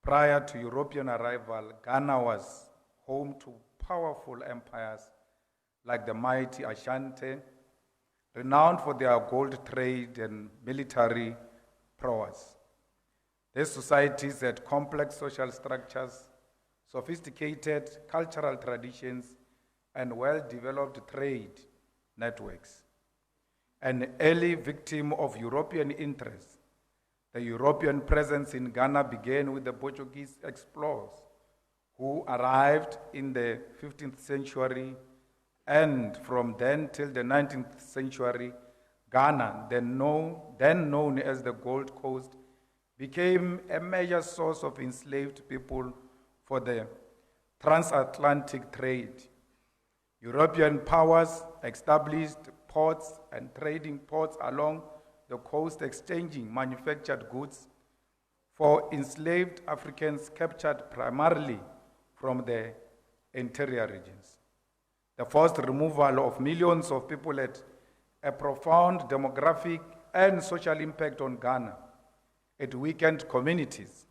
Prior to European arrival, Ghana was home to powerful empires like the mighty Ashanti, renowned for their gold trade and military prowess. These societies had complex social structures, sophisticated cultural traditions, and well-developed trade networks. An early victim of European interests, the European presence in Ghana began with the Portuguese explorers who arrived in the 15th century, and from then till the 19th century, Ghana, then known as the Gold Coast, became a major source of enslaved people for the transatlantic trade. European powers established ports and trading ports along the coast, exchanging manufactured goods for enslaved Africans captured primarily from the interior regions. The forced removal of millions of people had a profound demographic and social impact on Ghana. It weakened communities,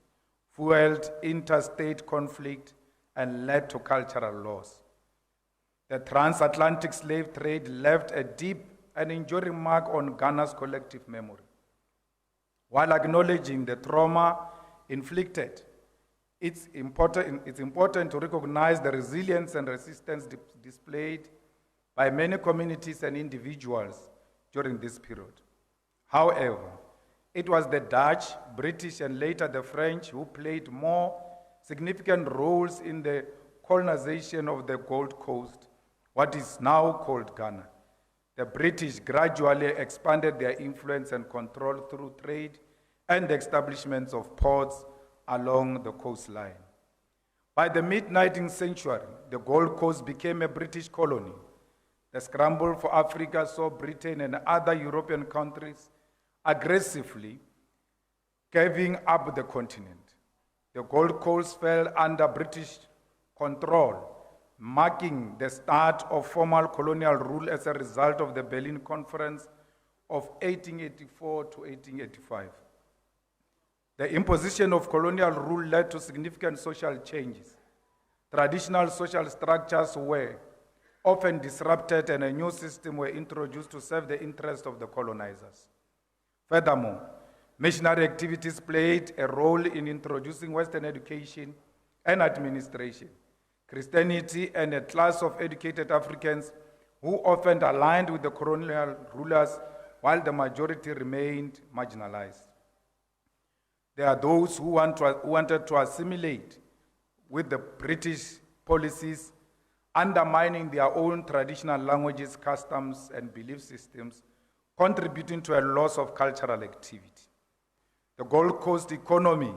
fueled interstate conflict, and led to cultural loss. The transatlantic slave trade left a deep and enduring mark on Ghana's collective memory. While acknowledging the trauma inflicted, it's important to recognize the resilience and resistance displayed by many communities and individuals during this period. However, it was the Dutch, British, and later the French who played more significant roles in the colonization of the Gold Coast, what is now called Ghana. The British gradually expanded their influence and control through trade and the establishments of ports along the coastline. By the mid-19th century, the Gold Coast became a British colony. The scramble for Africa saw Britain and other European countries aggressively giving up the continent. The Gold Coast fell under British control, marking the start of formal colonial rule as a result of the Berlin Conference of 1884 to 1885. The imposition of colonial rule led to significant social changes. Traditional social structures were often disrupted and a new system were introduced to serve the interests of the colonizers. Furthermore, missionary activities played a role in introducing Western education and administration. Christianity and a class of educated Africans who often aligned with the colonial rulers while the majority remained marginalized. There are those who wanted to assimilate with the British policies, undermining their own traditional languages, customs, and belief systems, contributing to a loss of cultural activity. The Gold Coast economy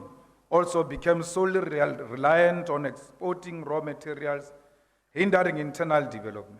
also became solely reliant on exporting raw materials, hindering internal development.